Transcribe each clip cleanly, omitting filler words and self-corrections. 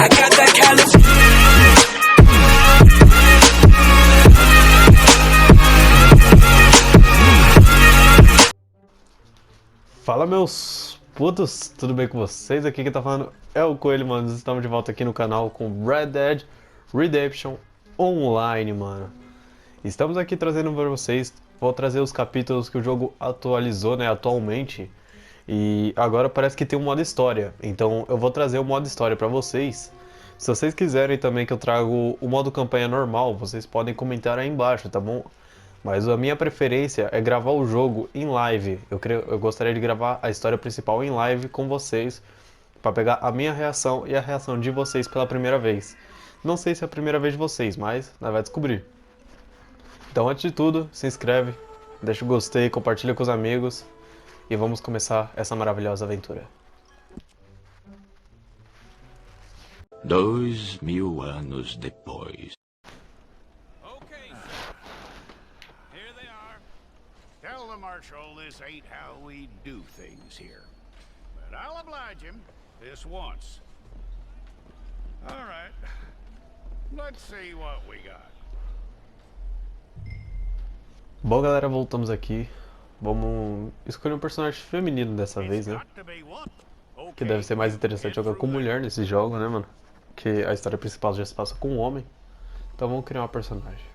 I got that California. Fala, meus putos, tudo bem com vocês? Aqui quem tá falando é o Coelho, mano. Estamos de volta aqui no canal com Red Dead Redemption Online, mano. Estamos aqui trazendo para vocês, vou trazer os capítulos que o jogo atualizou, né, atualmente. E agora parece que tem um modo história, então eu vou trazer o modo história pra vocês. Se vocês quiserem também que eu trago o modo campanha normal, vocês podem comentar aí embaixo, tá bom? Mas a minha preferência é gravar o jogo em live. Eu gostaria de gravar a história principal em live com vocês, para pegar a minha reação e a reação de vocês pela primeira vez. Não sei se é a primeira vez de vocês, mas nós vai descobrir. Então, antes de tudo, se inscreve, deixa o gostei, compartilha com os amigos e vamos começar essa maravilhosa aventura. 2000 anos depois. Tell the Marshal this ain't how we do things here. But I'll oblige him this once. All right. Let's see what we got. Bom, galera, voltamos aqui. Vamos escolher um personagem feminino dessa vez, né? Que deve ser mais interessante jogar com mulher nesse jogo, né, mano? Porque a história principal já se passa com um homem. Então vamos criar uma personagem.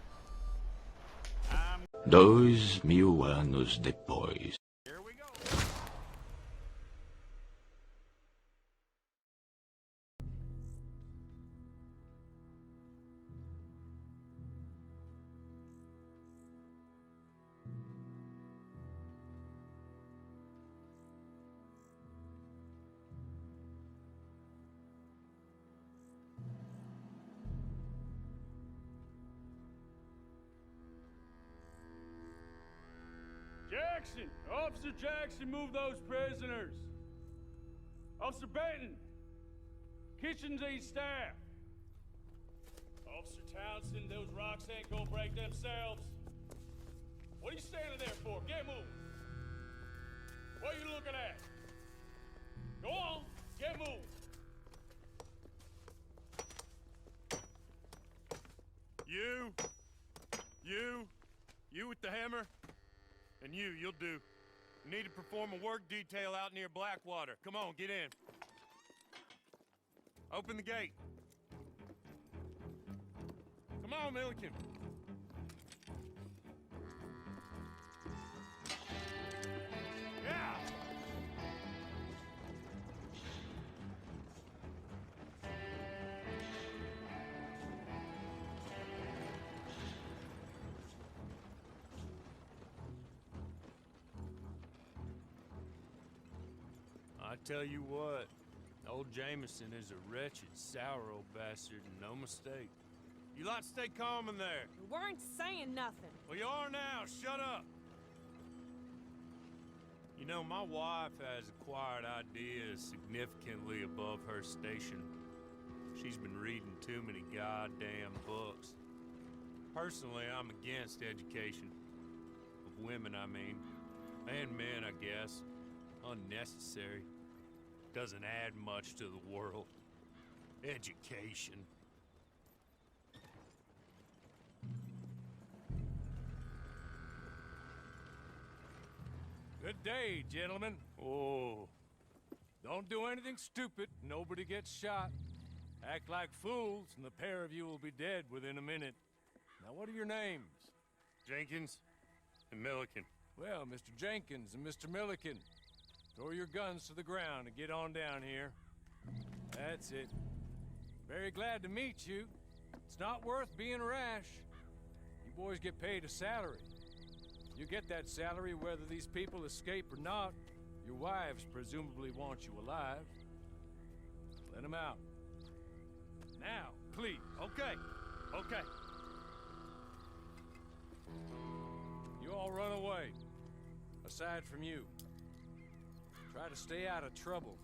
2000 anos depois. Jackson! Officer Jackson, move those prisoners! Officer Benton! Kitchens these staff! Officer Townsend, those rocks ain't gonna break themselves. What are you standing there for? Get moving! What are you looking at? Go on, get moving! You with the hammer? And you'll do. You need to perform a work detail out near Blackwater. Come on, get in. Open the gate. Come on, Milliken. Yeah! I tell you what, old Jameson is a wretched, sour old bastard, and no mistake. You lot stay calm in there. We weren't saying nothing. Well, you are now. Shut up. You know, my wife has acquired ideas significantly above her station. She's been reading too many goddamn books. Personally, I'm against education. Of women, I mean. And men, I guess. Unnecessary. Doesn't add much to the world. Education. Good day, gentlemen. Oh, don't do anything stupid. Nobody gets shot. Act like fools, and the pair of you will be dead within a minute. Now, what are your names? Jenkins and Milliken. Well, Mr. Jenkins and Mr. Milliken, throw your guns to the ground and get on down here. That's it. Very glad to meet you. It's not worth being rash. You boys get paid a salary. You get that salary whether these people escape or not. Your wives presumably want you alive. Let them out. Now, please. Okay. Okay. You all run away. Aside from you. Try to stay out of trouble.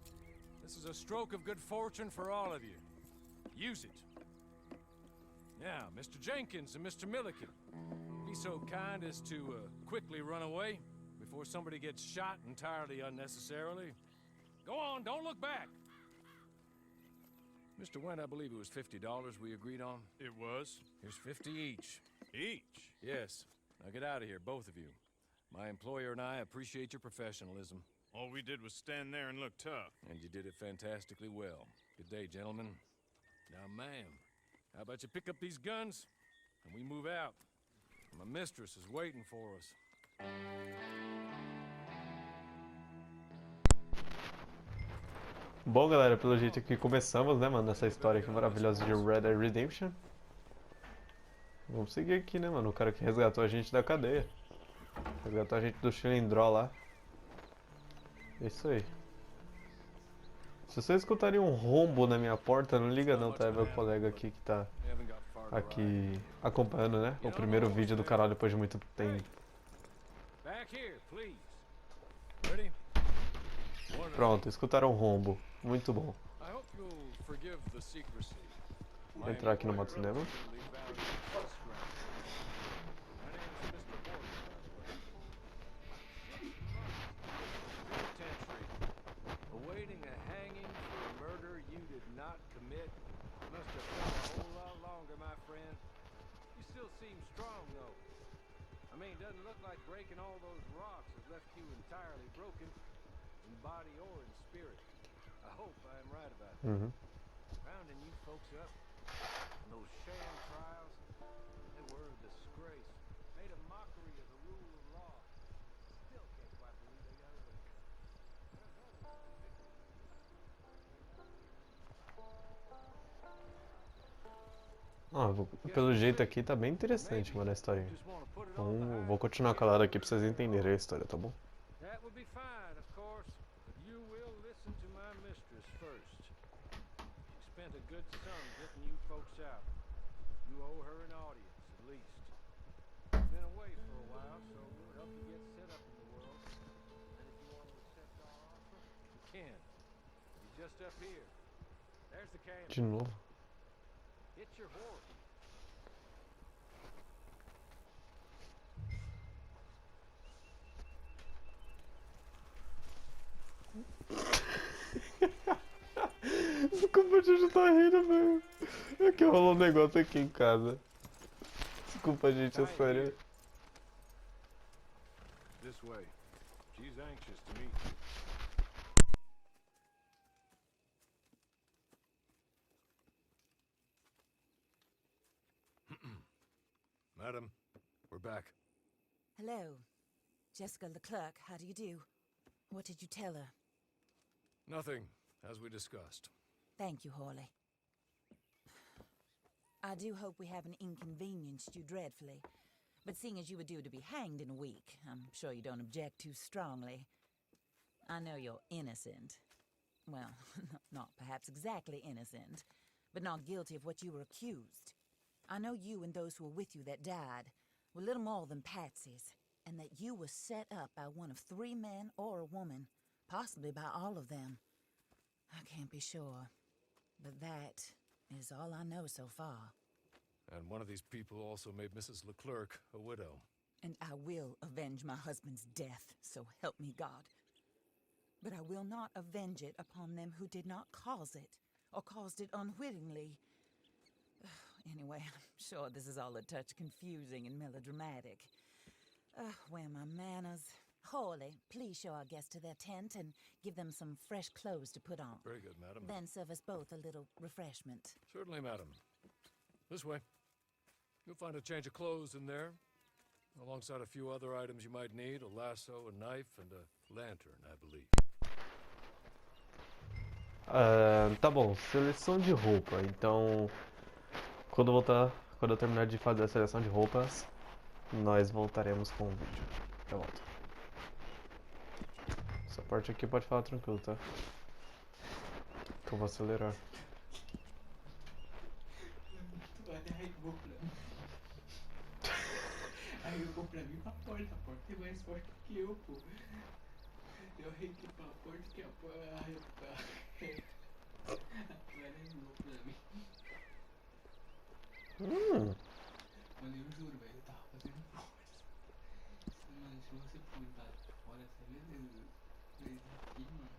This is a stroke of good fortune for all of you. Use it. Now, Mr. Jenkins and Mr. Milliken, be so kind as to quickly run away before somebody gets shot entirely unnecessarily. Go on, don't look back. Mr. Went, I believe it was $50 we agreed on. It was? Here's 50 each. Each? Yes. Now get out of here, both of you. My employer and I appreciate your professionalism. All we did was stand there and look tough. And you did it fantastically well. Good day, gentlemen. Now, ma'am, how about you pick up these guns and we move out? My mistress is waiting for us. Bom, galera, pelo jeito aqui começamos, né, mano, nessa história aqui maravilhosa de Red Dead Redemption. Vamos seguir aqui, né, mano, o cara que resgatou a gente da cadeia. Resgatou a gente do Chilindró lá. É isso aí. Se vocês escutarem um rombo na minha porta, não liga não, tá? É meu colega aqui que tá aqui acompanhando, né? O primeiro vídeo do canal depois de muito tempo. Pronto, escutaram um rombo. Muito bom. Vou entrar aqui no modo cinema. Awaiting a hanging for a murder you did not commit. Must have felt a whole lot longer, my friend. You still seem strong, though. I mean, doesn't look like breaking all those rocks has left you entirely broken, in body or in spirit. I hope I am right about that. Rounding you folks up, and those sham trials, they were a disgrace. Made a mockery of the rule of law. Still can't quite believe they got away. Pelo jeito aqui tá bem interessante, mano, a história. Então, vou continuar calado aqui pra vocês entenderem a história, tá bom? That would be fine, of course, but you will listen to my mistress first. She spent a good sum getting you folks out. You owe her an audience, at least. You've been away for a while, so we'll help you get set up in the world. And if you want to accept our offer, you can. You're just up here. There's the camp. De novo. Hit your horse. Desculpa, a gente tá rindo, velho. É que rolou um negócio aqui em casa. Desculpa, gente, é sério. This way. She's anxious to meet you. Madam, we're back. Hello. Jessica Leclerc, how do you do? What did you tell her? Nothing, as we discussed. Thank you, Hawley. I do hope we haven't inconvenienced you dreadfully. But seeing as you were due to be hanged in a week, I'm sure you don't object too strongly. I know you're innocent. Well, not perhaps exactly innocent, but not guilty of what you were accused. I know you and those who were with you that died were little more than patsies, and that you were set up by one of 3 men or a woman, possibly by all of them. I can't be sure, but that is all I know so far. And one of these people also made Mrs. Leclerc a widow. And I will avenge my husband's death, so help me God. But I will not avenge it upon them who did not cause it, or caused it unwittingly. Anyway, I'm sure this is all a touch confusing and melodramatic. Where are my manners? Hawley, please show our guests to their tent and give them some fresh clothes to put on. Very good, madam. Then serve us both a little refreshment. Certainly, madam. This way. You'll find a change of clothes in there, alongside a few other items you might need, a lasso, a knife, and a lantern, I believe. Tá bom, seleção de roupa. Então, quando eu terminar de fazer a seleção de roupas, nós voltaremos com o vídeo. Já volto. Essa parte aqui pode falar tranquilo, tá? Que eu vou acelerar. Aí eu vou pra mim pra porta, a porta é mais forte que eu, pô. Eu arrequei pra porta que a porta arrecar. Agora arregou pra mim. Mano, eu juro, velho, eu tava fazendo força. Mano, se você pular fora, você vê aqui, mano.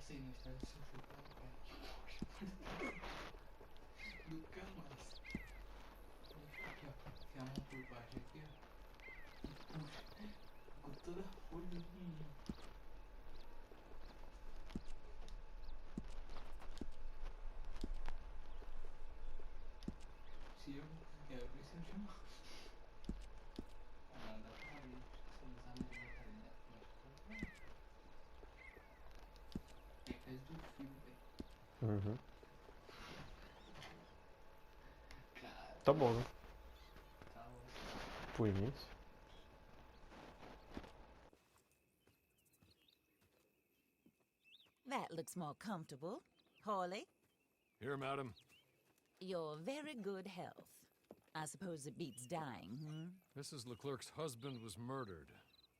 sei na história do seu filho, cara. Nunca mais. Vou aqui, ó. Enfiar a mão por baixo aqui, ó. E puxa. Com toda a força do menino. Se eu não conseguir abrir, você não tinha mal. Ah, dá pra abrir. Se eu usar mais uma carinha, mas é por causa do fio, velho. Uhum. Cara, Tá bom, né? tá ótimo. Por início. That looks more comfortable. Hawley, Here, madam. your very good health. I suppose it beats dying, Mrs. Leclerc's husband was murdered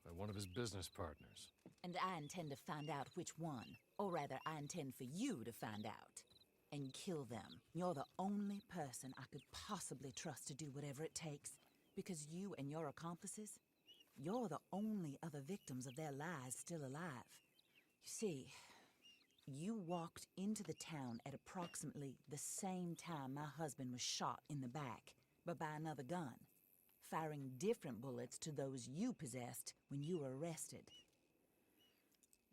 by one of his business partners. And I intend to find out which one. Or rather, I intend for you to find out. And kill them. You're the only person I could possibly trust to do whatever it takes. Because you and your accomplices, you're the only other victims of their lies still alive. You see, you walked into the town at approximately the same time my husband was shot in the back, but by another gun, firing different bullets to those you possessed when you were arrested.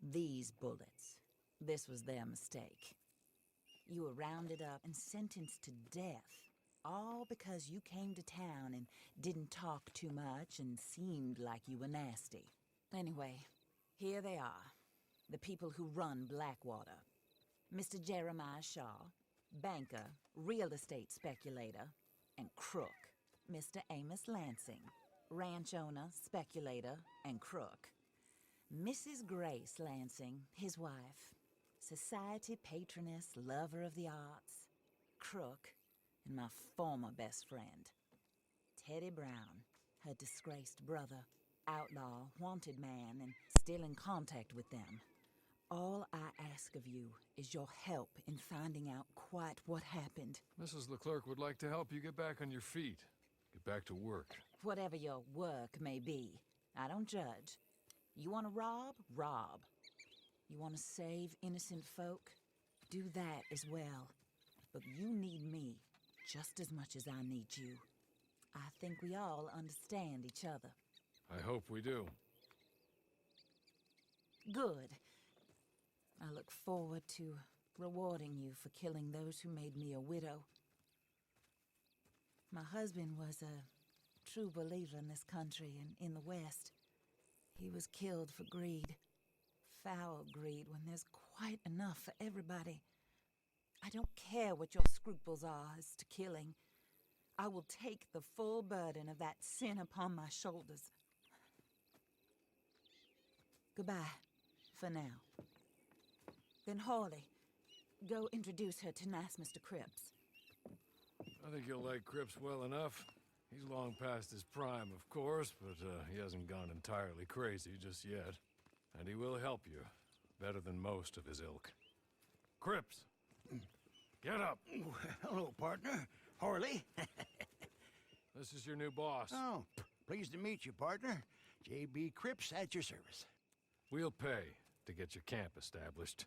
These bullets, this was their mistake. You were rounded up and sentenced to death, all because you came to town and didn't talk too much and seemed like you were nasty. Anyway, here they are, the people who run Blackwater. Mr. Jeremiah Shaw, banker, real estate speculator, and crook. Mr. Amos Lansing, ranch owner, speculator, and crook. Mrs. Grace Lansing, his wife, society patroness, lover of the arts, crook, and my former best friend. Teddy Brown, her disgraced brother, outlaw, wanted man, and still in contact with them. All I ask of you is your help in finding out quite what happened. Mrs. Leclerc would like to help you get back on your feet. Get back to work. Whatever your work may be, I don't judge. You want to rob? Rob. You want to save innocent folk? Do that as well. But you need me just as much as I need you. I think we all understand each other. I hope we do. Good. I look forward to rewarding you for killing those who made me a widow. My husband was a true believer in this country and in the West. He was killed for greed. Foul greed when there's quite enough for everybody. I don't care what your scruples are as to killing. I will take the full burden of that sin upon my shoulders. Goodbye, for now. Then Hawley, go introduce her to nice Mr. Cripps. I think you'll like Cripps well enough. He's long past his prime, of course, but he hasn't gone entirely crazy just yet. And he will help you, better than most of his ilk. Cripps! Get up! Hello, partner. Harley. This is your new boss. Oh, pleased to meet you, partner. J.B. Cripps at your service. We'll pay to get your camp established.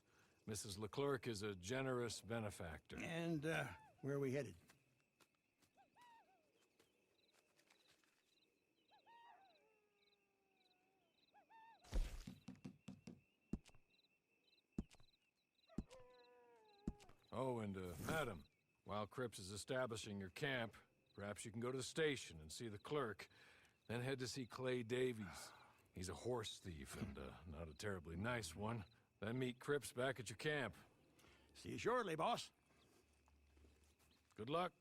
Mrs. Leclerc is a generous benefactor. And, where are we headed? Oh, and, madam, while Cripps is establishing your camp, perhaps you can go to the station and see the clerk, then head to see Clay Davies. He's a horse thief and, not a terribly nice one. Then meet Cripps back at your camp. See you shortly, boss. Good luck.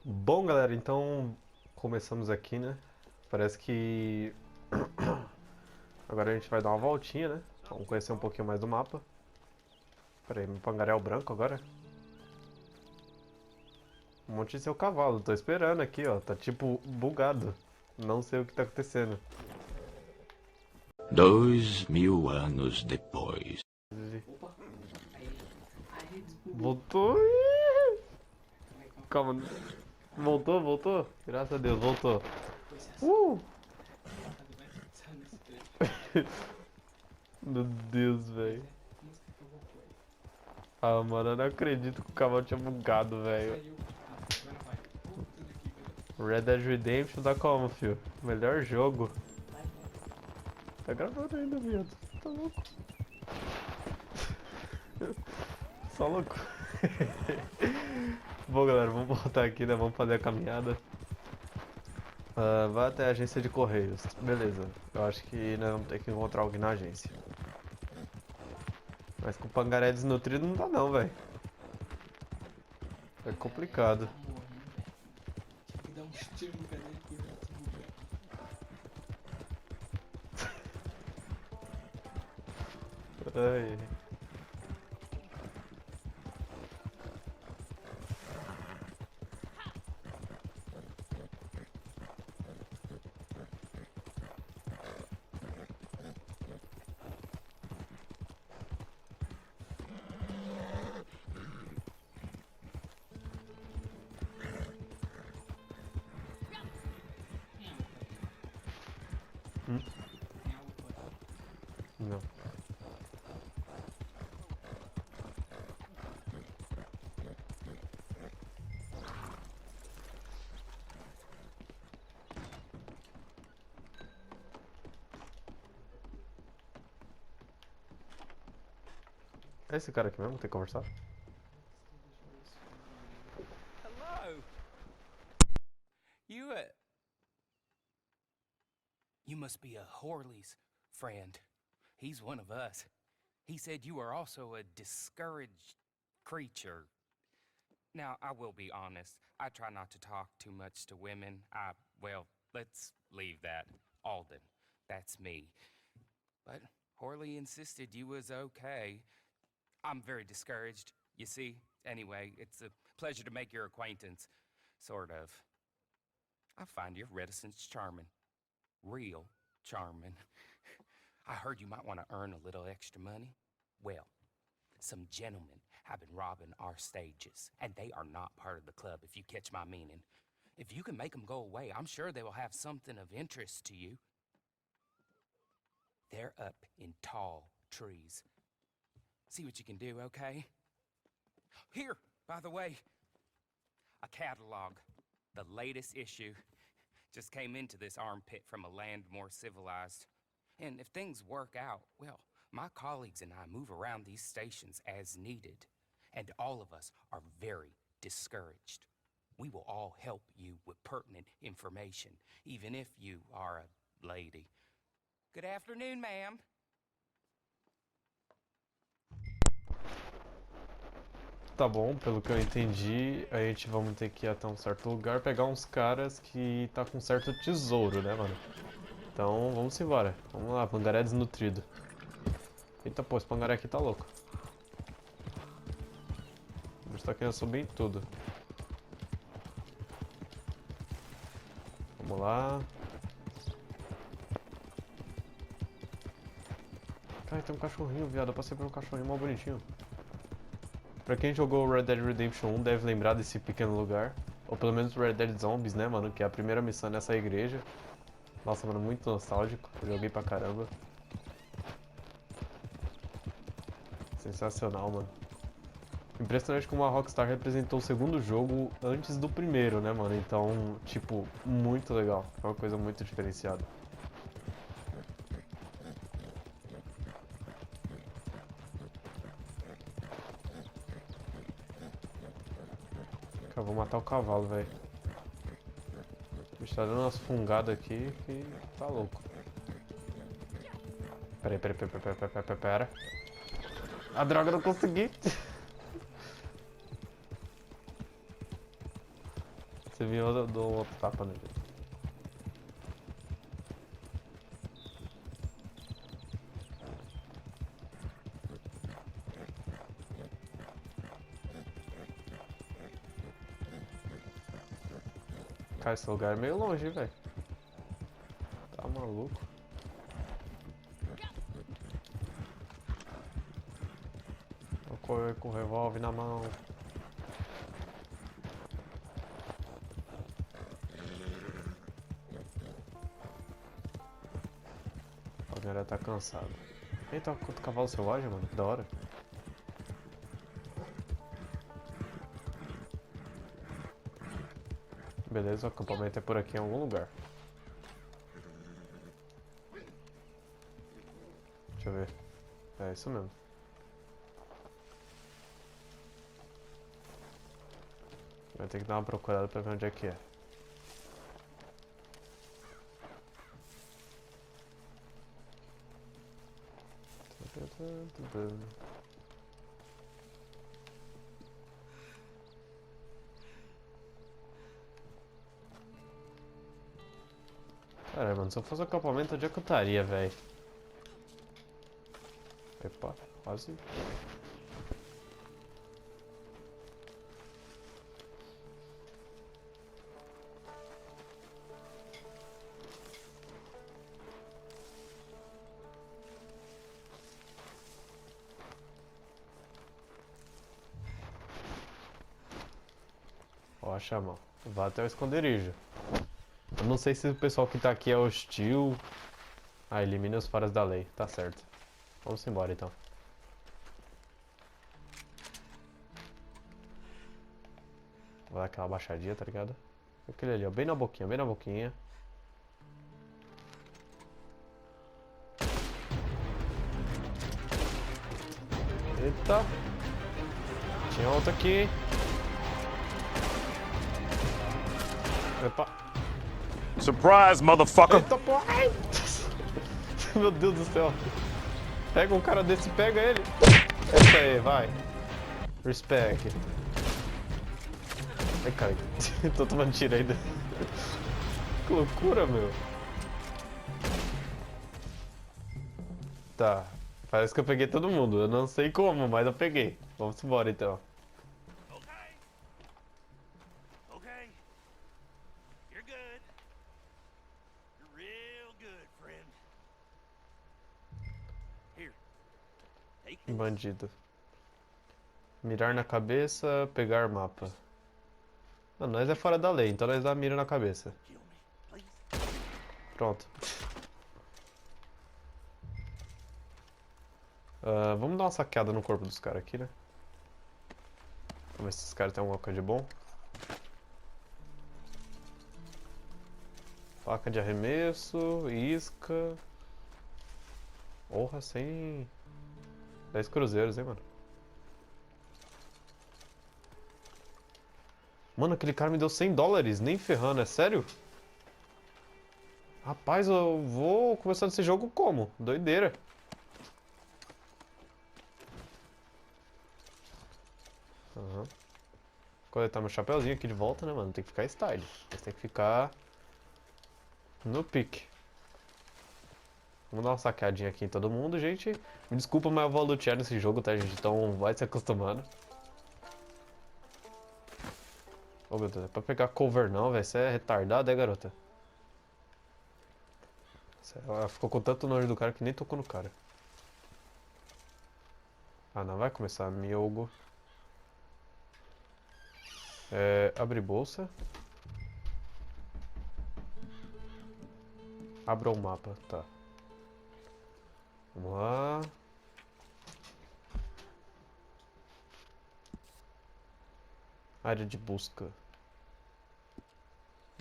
Bom, galera, então começamos aqui, né? Parece que agora a gente vai dar uma voltinha, né? Vamos conhecer um pouquinho mais do mapa. Pera aí, meu pangaré é o branco agora? Um monte de seu cavalo, tô esperando aqui, ó. Tá tipo bugado. Não sei o que tá acontecendo. 2000 anos depois. Opa! Aí desbugou. Voltou. Calma. Voltou, voltou? Graças a Deus, voltou. Meu Deus, velho. Música que eu vou pôr. Ah, mano, eu não acredito que o cavalo tinha bugado, velho. Saiu. Agora vai. Tudo aqui, beleza? Red Dead Redemption tá como, filho? Melhor jogo. Vai, vai. Tá gravando ainda, viado. Tá louco. Só louco. Bom, galera, vamos voltar aqui, né? Vamos fazer a caminhada. Vai até a agência de correios. Beleza. Eu acho que nós vamos ter que encontrar alguém na agência. Mas com o pangaré desnutrido não dá não, velho. É complicado. Tá morrendo, velho. Tive que dar um tiro no pé dele por esse lugar. Ai. Tem algo pra... Não. É esse cara aqui mesmo que tem que conversar? Hello. You must be a Horley's friend. He's one of us. He said you are also a discouraged creature. Now, I will be honest. I try not to talk too much to women. Well, let's leave that. Alden, that's me. But Horley insisted you was okay. I'm very discouraged, you see. Anyway, it's a pleasure to make your acquaintance. Sort of. I find your reticence charming. Real charming. I heard you might want to earn a little extra money. Well, some gentlemen have been robbing our stages, and they are not part of the club, if you catch my meaning. If you can make them go away, I'm sure they will have something of interest to you. They're up in tall trees. See what you can do, okay? Here, by the way, a catalog. The latest issue. Just came into this armpit from a land more civilized. And if things work out, well, my colleagues and I move around these stations as needed. And all of us are very discouraged. We will all help you with pertinent information, even if you are a lady. Good afternoon, ma'am. Tá bom, pelo que eu entendi, a gente vamos ter que ir até um certo lugar pegar uns caras que tá com certo tesouro, né, mano? Então, vamos embora. Vamos lá, pangaré desnutrido. Eita, pô, esse pangaré aqui tá louco. O bicho tá querendo subir em tudo. Vamos lá. Cara, tem um cachorrinho, viado. Eu passei por um cachorrinho mal bonitinho. Pra quem jogou Red Dead Redemption 1 deve lembrar desse pequeno lugar. Ou pelo menos Red Dead Zombies, né, mano? Que é a primeira missão nessa igreja. Nossa, mano, muito nostálgico. Eu joguei pra caramba. Sensacional, mano. Impressionante como a Rockstar representou o segundo jogo antes do primeiro, né, mano? Então, tipo, muito legal. É uma coisa muito diferenciada. Eu vou matar o cavalo, velho. O bicho tá dando umas fungadas aqui que tá louco. Pera. A droga, eu não consegui. Você viu, eu dou outro tapa nele. Cara, esse lugar é meio longe, velho. Tá maluco. Vou correr com o revólver na mão. A galera tá cansada. Eita, quanto cavalo selvagem, mano. Que da hora. Beleza, o acampamento é por aqui em algum lugar. Deixa eu ver. É isso mesmo. Vai ter que dar uma procurada pra ver onde é que é. Caralho, mano, se eu fosse um acampamento, onde é que eu estaria, velho? Epa, quase. Ó, chamão. Vá até o esconderijo. Eu não sei se o pessoal que tá aqui é hostil. Ah, elimine os faras da lei. Tá certo. Vamos embora então. Vou dar aquela baixadinha, tá ligado? Aquele ali, ó. Bem na boquinha, bem na boquinha. Eita. Tinha outro aqui. Epa. Surprise, motherfucker! Eita porra! Ai. Meu Deus do céu. Pega um cara desse, pega ele. Essa aí, vai. Respect. Ai, cara. Tô tomando tiro ainda. Que loucura, meu. Tá. Parece que eu peguei todo mundo. Eu não sei como, mas eu peguei. Vamos embora então. Okay. You're good. You're real good, friend. Here. Take this. Bandido. Mirar na cabeça, pegar mapa. Não, nós é fora da lei, então nós dá mira na cabeça. Kill me, please. Pronto. Vamos dar uma saqueada no corpo dos caras aqui, né? Vamos ver se esses caras têm alguma coisa de bom. Faca de arremesso, isca. Porra, 10 cruzeiros, hein, mano? Mano, aquele cara me deu $100, nem ferrando, é sério? Rapaz, eu vou começar esse jogo como? Doideira. Uhum. Coletar meu chapeuzinho aqui de volta, né, mano? Tem que ficar style. Mas tem que ficar no pique. Vamos dar uma saqueadinha aqui em todo mundo, gente. Me desculpa, mas eu vou lutear nesse jogo, tá, gente? Então vai se acostumando. Oh, meu Deus, é pra pegar cover não, velho. Você é retardado, é, garota? Ela ficou com tanto nojo do cara que nem tocou no cara. Ah, não, vai começar, miogo. Abre bolsa. Abra o mapa, tá. Vamos lá. Área de busca.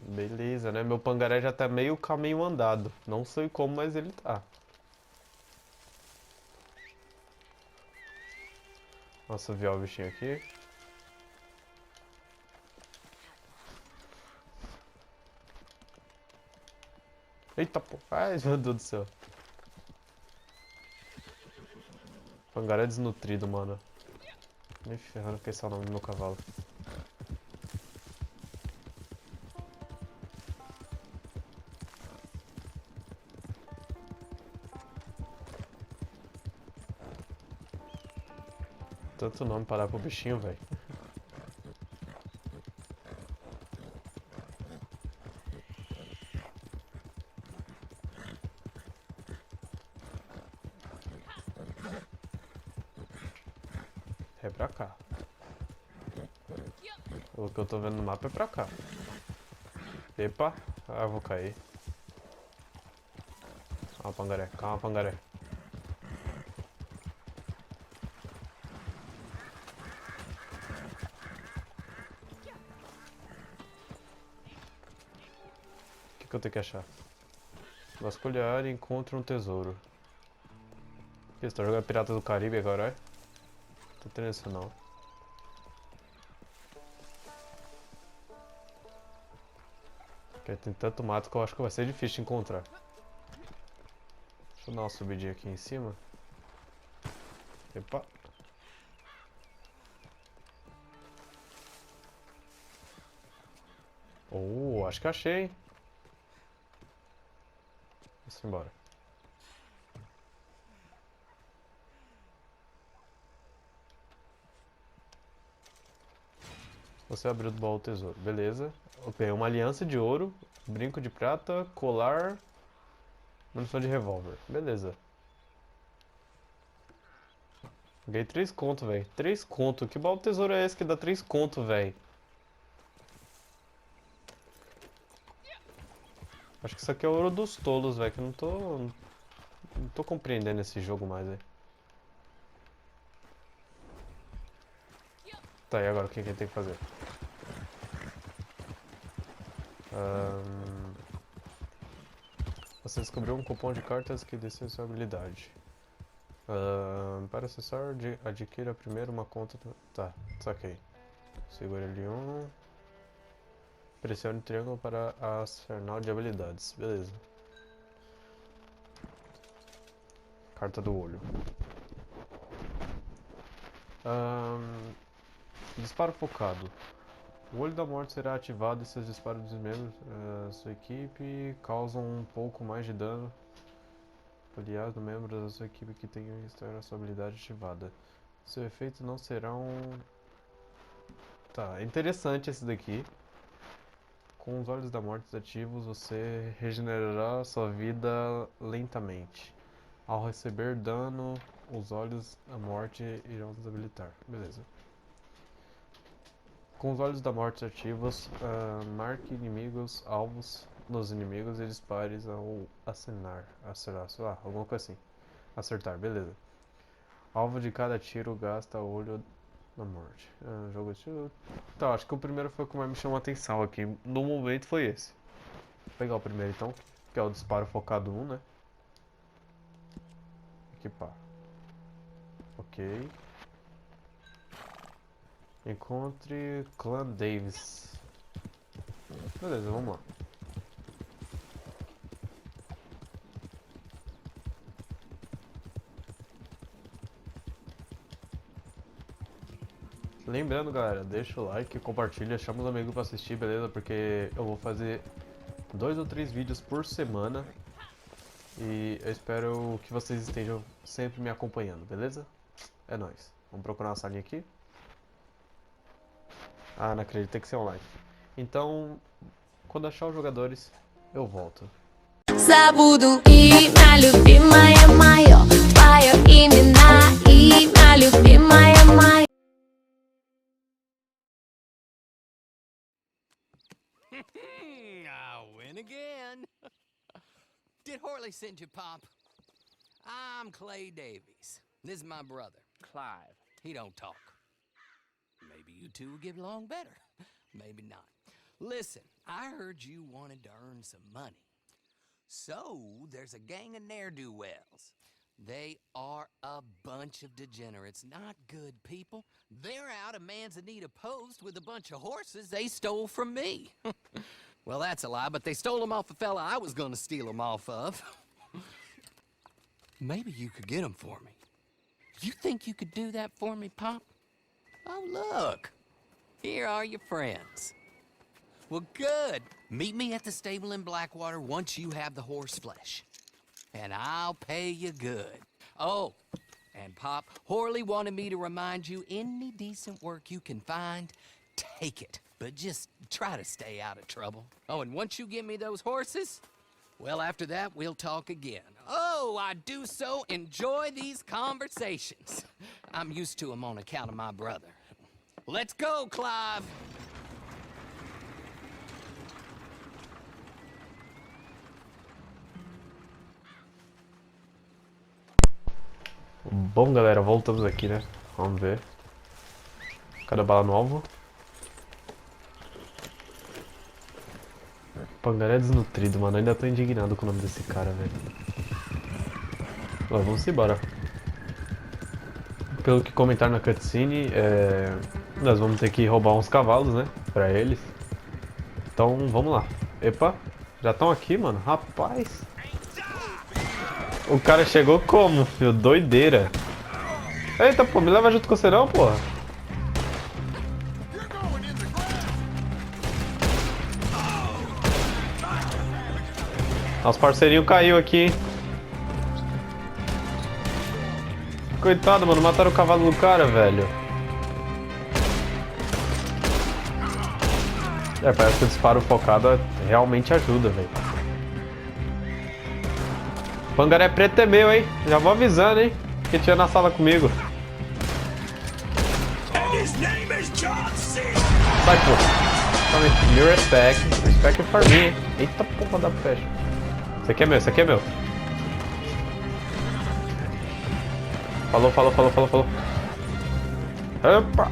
Beleza, né? Meu pangaré já tá meio caminho andado. Não sei como, mas ele tá. Nossa, vi o bichinho aqui. Eita, pô. Ai, meu Deus do céu. Pangaré desnutrido, mano. Me ferrando com esse é o nome do meu cavalo. Tanto nome para dar pro bichinho, velho. É pra cá. O que eu tô vendo no mapa é pra cá. Epa! Ah, eu vou cair. Calma, pangaré. Calma, pangaré. que eu tenho que achar? Vasculhe a área e encontre um tesouro. Você tá jogando Pirata do Caribe agora, é? Tô tendo isso não. Porque tem tanto mato que eu acho que vai ser difícil de encontrar. Deixa eu dar uma subidinha aqui em cima. Epa. Oh, acho que achei, hein? Vamos embora. Você abriu do baú o tesouro. Beleza. Eu ganhei uma aliança de ouro, brinco de prata, colar, munição de revólver. Beleza. Ganhei 3 conto, velho. 3 conto. Que baú de tesouro é esse que dá 3 conto, velho? Acho que isso aqui é o ouro dos tolos, velho. Que eu não tô compreendendo esse jogo mais, velho. Tá, e agora o que a gente tem que fazer? Você descobriu um cupom de cartas que decide sua habilidade. Para acessar, adquira primeiro uma conta... Tá, saquei. Segura L1. Pressione o triângulo para a arsenal de habilidades. Beleza. Carta do olho. Disparo focado. O olho da morte será ativado e seus disparos dos membros da sua equipe causam um pouco mais de dano. Aliás, no membro da sua equipe que tenha a sua habilidade ativada. Seu efeito não será um... Tá, é interessante esse daqui. Com os olhos da morte ativos, você regenerará sua vida lentamente. Ao receber dano, os olhos da morte irão desabilitar. Beleza. Com os olhos da morte ativos, marque inimigos, alvos nos inimigos e dispare ao acenar. Acertar, sei lá, alguma coisa assim. Acertar, beleza. Alvo de cada tiro gasta o olho da morte. Jogatina. Tá, acho que o primeiro foi o que mais me chamou a atenção aqui. No momento foi esse. Vou pegar o primeiro então, que é o disparo focado 1, né? Equipar. Ok. Encontre Clã Davis. Beleza, vamos lá. Lembrando, galera, deixa o like, compartilha, chama os amigos pra assistir, beleza? Porque eu vou fazer 2 ou 3 vídeos por semana. E eu espero que vocês estejam sempre me acompanhando, beleza? É nóis. Vamos procurar uma salinha aqui. Ah, não acredito, tem que ser online. Então, quando achar os jogadores, eu volto. Забуду имя любимое мое, твое именно имя любимое мое. I win again. Did Horley send you, Pop? I'm Clay Davies. This is my brother, Clive. He don't talk. Maybe you two will get along better. Maybe not. Listen, I heard you wanted to earn some money. So, there's a gang of ne'er-do-wells. They are a bunch of degenerates, not good people. They're out of Manzanita Post with a bunch of horses they stole from me. Well, that's a lie, but they stole them off a fella I was gonna steal them off of. Maybe you could get them for me. You think you could do that for me, Pop? Oh, look. Here are your friends. Well, good. Meet me at the stable in Blackwater once you have the horse flesh. And I'll pay you good. Oh, and Pop, Horley wanted me to remind you, any decent work you can find, take it. But just try to stay out of trouble. Oh, and once you give me those horses, well, after that, we'll talk again. Oh, I do so enjoy these conversations. I'm used to them on account of my brother. Let's go, Clive! Bom, galera, voltamos aqui, né? Vamos ver. Cada bala no alvo. Pangaré desnutrido, mano. Ainda tô indignado com o nome desse cara, velho. Ó, vamos embora. Pelo que comentaram na cutscene, nós vamos ter que roubar uns cavalos, né? Pra eles. Então, vamos lá. Epa, já estão aqui, mano? Rapaz. O cara chegou como, filho? Doideira. Eita, pô, me leva junto com você não, porra. Nosso parceirinho caiu aqui, hein? Coitado, mano, mataram o cavalo do cara, velho. Parece que o disparo focado realmente ajuda, velho. Pangaré preto é meu, hein? Já vou avisando, hein? Que tinha na sala comigo. Sai, pô. Me respect. Respect for me, hein? Eita porra da peste. Esse aqui é meu, esse aqui é meu. Falou. Opa!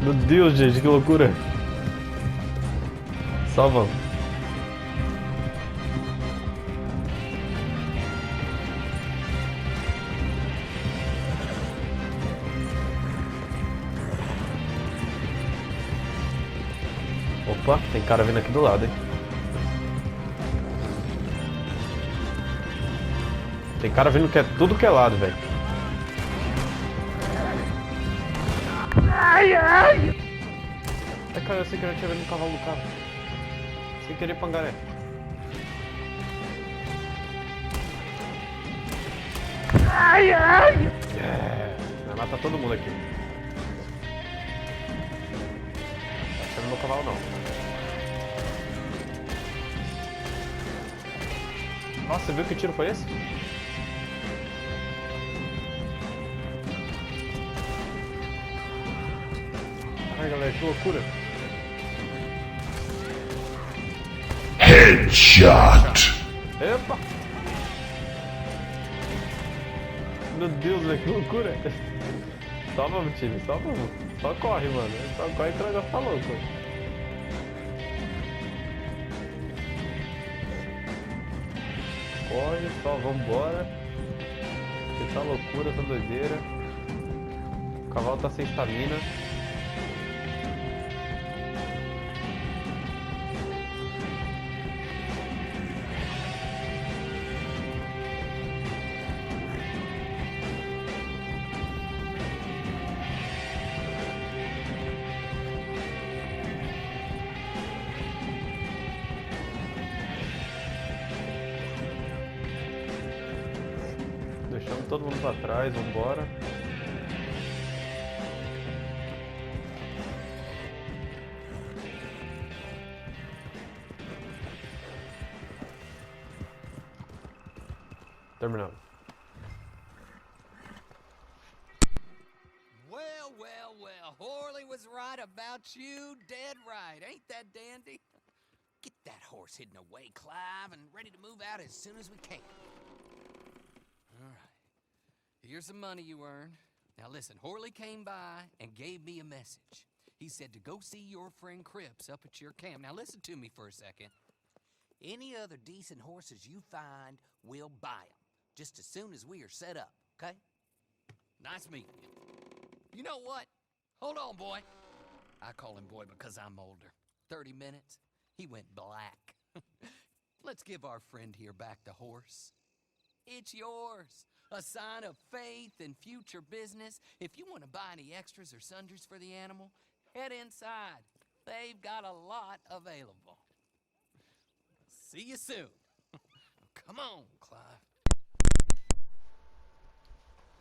Meu Deus, gente, que loucura. Só vamos. Opa, tem cara vindo aqui do lado, hein? Tem cara vindo que é tudo que é lado, velho. Ai, cara, eu sei que eu já tinha vindo no cavalo do carro. Sem querer, pangaré. Vai matar todo mundo aqui. Não é meu cavalo, não. Nossa, você viu que tiro foi esse? Ai, galera, que loucura. Headshot. Epa! Meu Deus, velho, que loucura. Só vamos, time, só vamos. Só corre, mano. Só corre que o negócio tá louco. Corre, só vambora. Que tá loucura, tá doideira. O cavalo tá sem estamina. Deixamos todo mundo pra trás, vambora. Terminado. Well. Horley was right about you, dead right. Ain't that dandy? Get that horse hidden away, Clive, and ready to move out as soon as we can. All right. Here's the money you earned. Now listen, Horley came by and gave me a message. He said to go see your friend Cripps up at your camp. Now listen to me for a second. Any other decent horses you find, we'll buy them. Just as soon as we are set up, okay? Nice meeting you. You know what? Hold on, boy. I call him boy because I'm older. 30 minutes, he went black. Let's give our friend here back the horse. It's yours. A sign of faith and future business. If you want to buy any extras or sundries for the animal, head inside. They've got a lot available. See you soon. Come on, Clive.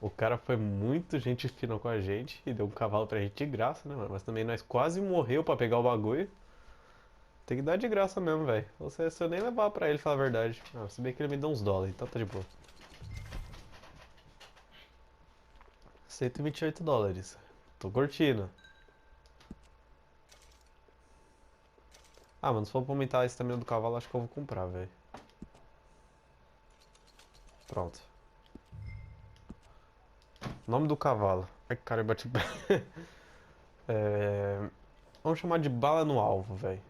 O cara foi muito gente fina com a gente e deu um cavalo pra gente de graça, né, mano? Mas também nós quase morreu pra pegar o bagulho. Tem que dar de graça mesmo, velho. Ou seja, se eu nem levar pra ele, falar a verdade. Ah, se bem que ele me deu uns dólares, então tá de boa. 128 dólares. Tô curtindo. Ah, mano, se for pra aumentar a estamina do cavalo, acho que eu vou comprar, velho. Pronto. Nome do cavalo. Ai, cara, eu bati o pé. Vamos chamar de bala no alvo, velho.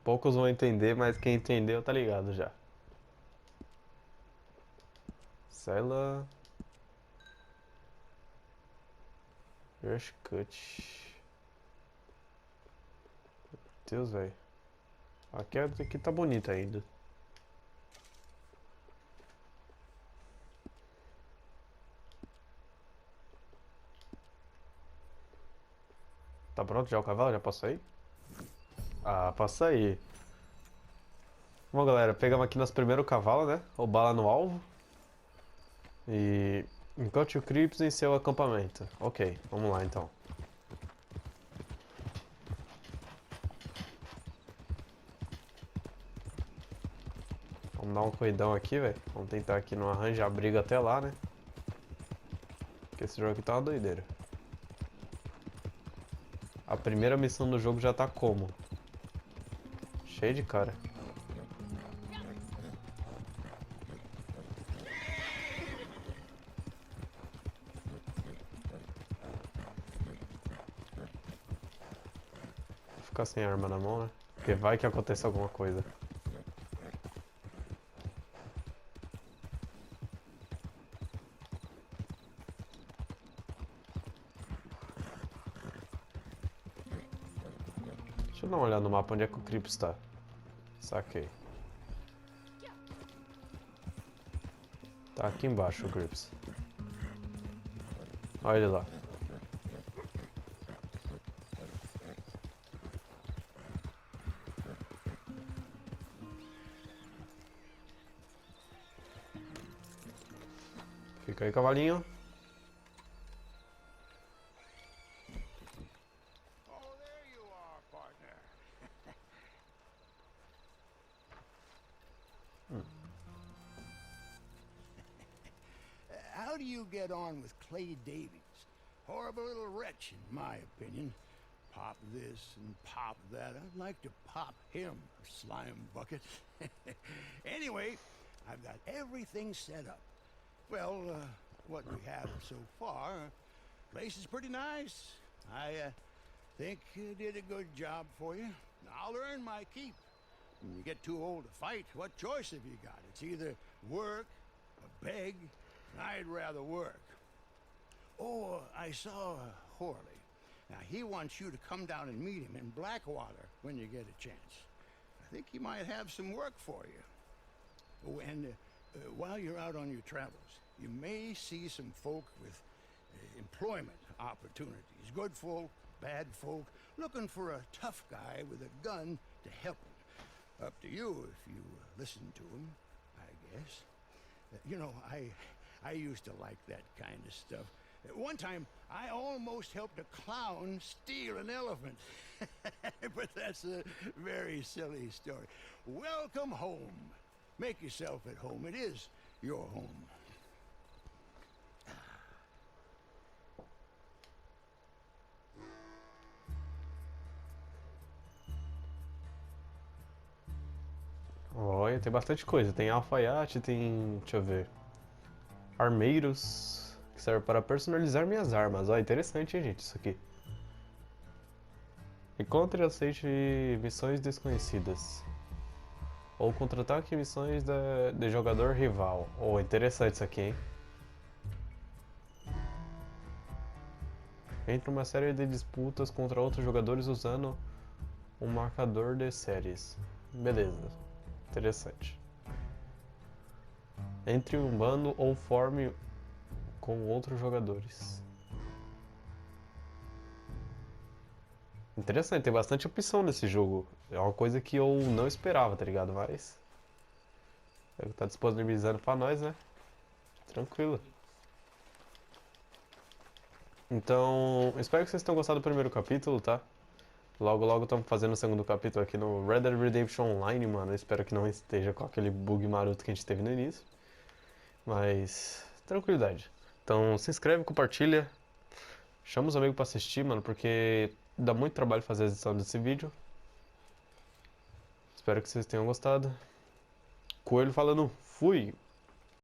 Poucos vão entender, mas quem entendeu tá ligado já. Cela. Rush cut. Meu Deus, velho. Aqui tá bonito ainda. Tá pronto já o cavalo? Já posso sair? Ah, posso sair. Bom, galera, pegamos aqui nosso primeiro cavalo, né? O bala no alvo. E encontre o Crips em seu acampamento. Ok, vamos lá então. Vamos dar um corridão aqui, velho. Vamos tentar aqui não arranjar briga até lá, né? Porque esse jogo aqui tá uma doideira. A primeira missão do jogo já tá como? Cheio de cara. Vou ficar sem arma na mão, né? Porque vai que aconteça alguma coisa. Deixa eu dar uma olhada no mapa onde é que o Crips tá. Saquei. Tá aqui embaixo o Crips. Olha ele lá. Fica aí, cavalinho. Oh, there you are, partner. How do you get on with Clay Davies? Horrible little wretch, in my opinion. Pop this and pop that. I'd like to pop him, slime bucket. Anyway, I've got everything set up. Well, what we have so far, place is pretty nice. I think you did a good job for you. I'll earn my keep. When you get too old to fight, what choice have you got? It's either work or beg. I'd rather work. Oh, I saw Horley. Now, he wants you to come down and meet him in Blackwater when you get a chance. I think he might have some work for you. Oh, and while you're out on your travels, you may see some folk with employment opportunities. Good folk, bad folk, looking for a tough guy with a gun to help them. Up to you if you listen to him, I guess. You know, I used to like that kind of stuff. One time, I almost helped a clown steal an elephant. But that's a very silly story. Welcome home. Make yourself at home. It is your home. Olha, tem bastante coisa. Tem alfaiate, tem... deixa eu ver. Armeiros, que serve para personalizar minhas armas. Ó, interessante, hein, gente, isso aqui. Encontre e aceite missões desconhecidas. Ou contra-ataque missões de jogador rival. Oh, interessante isso aqui, hein? Entre uma série de disputas contra outros jogadores usando um marcador de séries. Beleza. Interessante. Entre um bando ou forme com outros jogadores. Interessante, tem bastante opção nesse jogo. É uma coisa que eu não esperava, tá ligado? Mas é o que tá disponibilizando pra nós, né? Tranquilo. Então, espero que vocês tenham gostado do primeiro capítulo, tá? Logo, logo estamos fazendo o segundo capítulo aqui no Red Dead Redemption Online, mano. Eu espero que não esteja com aquele bug maroto que a gente teve no início. Mas, tranquilidade. Então, se inscreve, compartilha. Chama os amigos pra assistir, mano, porque dá muito trabalho fazer a edição desse vídeo. Espero que vocês tenham gostado. Coelho falando, fui!